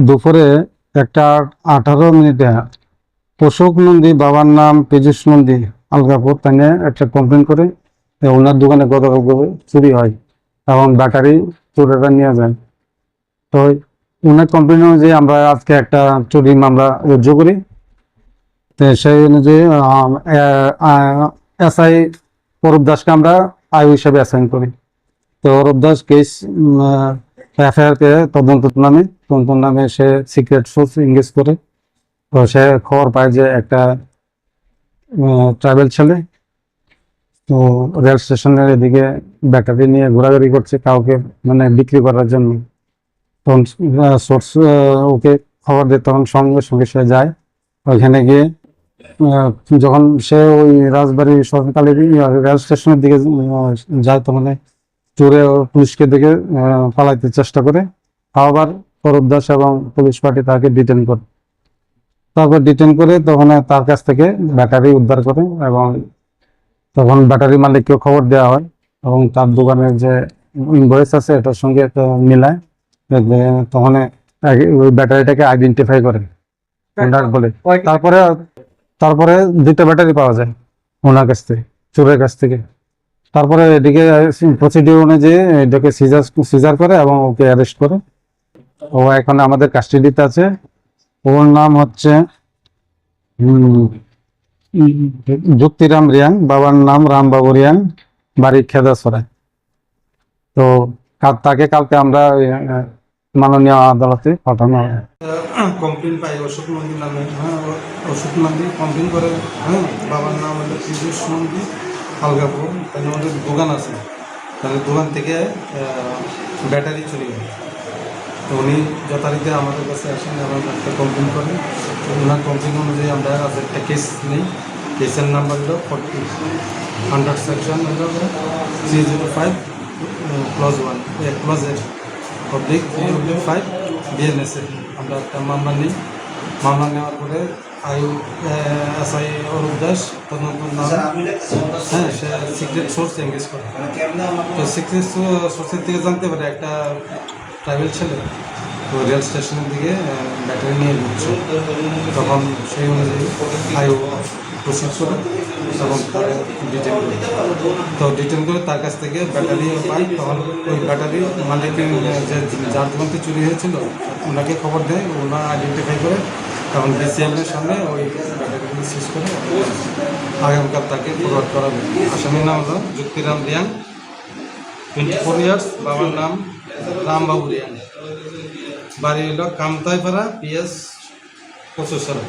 দুপুরে 1:18 অশোক নন্দী, বাবার নাম পীযুষ নন্দী, আলগাপুর, তাই একটা কমপ্লেন করে ওনার দোকানে গতকাল চুরি হয় এবং ব্যাটারি চোরেরা নিয়ে যায়। তো ওনার কমপ্লেন অনুযায়ী আমরা আজকে একটা চুরি মামলা রুজু করি। তো সেই অনুযায়ী এসআই অরূপ দাসকে আমরা আয়ু হিসাবে অ্যাসাইন করি। তো অরূপ দাস কেস এফআইআর কে তদন্ত নামে সে সিক্রেট সোর্স এঙ্গেজ করে। তো সে খবর পায় যে একটা ট্রাইবেল ছেলে তো রেল স্টেশনের এদিকে ব্যাটারি নিয়ে ঘোরাঘুরি করছে কাউকে মানে বিক্রি করার জন্য। তখন সোর্স ওকে খবর দেয়, তখন সঙ্গে সঙ্গে সে যায় ওইখানে গিয়ে। যখন সে ওই রাজবাড়ি সরকারি রেল স্টেশনের দিকে যায় তখন চোরে পুলিশকে দেখে পালাইতে চেষ্টা করে। আবার অরূপ দাস এবং পুলিশ পার্টি তাকে ডিটেন করে। তারপর ডিটেন করে তখন তার কাছ থেকে ব্যাটারি উদ্ধার করে এবং তখন ব্যাটারি মালিককে খবর দেওয়া হয় এবং তার দোকানের যে ইনভয়েস আছে এটার সঙ্গে মিলায় তখন ওই ব্যাটারিটাকে আইডেন্টিফাই করে বলে। তারপরে 2টা ব্যাটারি পাওয়া যায় ওনার কাছ থেকে, চোরের কাছ থেকে। তারপরে এদিকে প্রসিডিউর অনুযায়ী এটাকে সিজার করে এবং ওকে অ্যারেস্ট করে। ও এখন আমাদের কাস্টাডিতে আছে। ওর নাম হচ্ছে যুক্তিরাম রিয়াং, বাবার নাম রামবাবু রিয়াং, বাড়ি খেদাছড়ায়। তো তাকে কালকে আমরা মাননীয় আদালতে পাঠানো হবে। কমপ্লেন পাই অশোক নন্দী নামে। অশোক নন্দী কমপ্লেন করে। বাবার নাম হলো পীযুষ নন্দী, আলগাপুর। তাহলে আমাদের দোকান আছে, তাহলে দোকান থেকে ব্যাটারি চুরি হয়। তো উনি যথারীতি আমাদের কাছে আসেন এবং একটা কমপ্লেন করেন। তো ওনার কমপ্লেন অনুযায়ী আমরা আজ একটা কেস নেই। কেসের নাম্বার হলো 40 আন্ডার সেকশন হলো 305+1 অবলিক 305 বিএনএসএ আমরা একটা মামলা নিই। মামলা নেওয়ার পরে এসআই অরূপ দাস সে সিক্রেট সোর্স এঙ্গেজ করে। তো সিক্রেট সোর্সের থেকে জানতে পারে একটা ট্রাইবেল ছেলে তো রেল স্টেশনের দিকে ব্যাটারি নিয়ে ঘুরছে। তখন সেই অনুযায়ী আয়ু প্রসিড করে এবং তাকে ডিটেন করে। তো ডিটেন করে তার কাছ থেকে ব্যাটারি পাই। তখন ওই ব্যাটারি মালিকের যে যার দোকান থেকে চুরি হয়েছিল ওনাকে খবর দেয়, ওনার আইডেন্টিফাই করে তখন বিসিএমের সামনে ওই ব্যাটারিগুলো সিজ করে আগামীকাল তাকে ফরওয়ার্ড করা হবে। আসামির নাম হলো যুক্তিরাম রিয়াং, 24 ইয়ার্স, বাবার নাম রামবাবু রিয়াং, বাড়ি হলো কামতাইপাড়া, PS 25।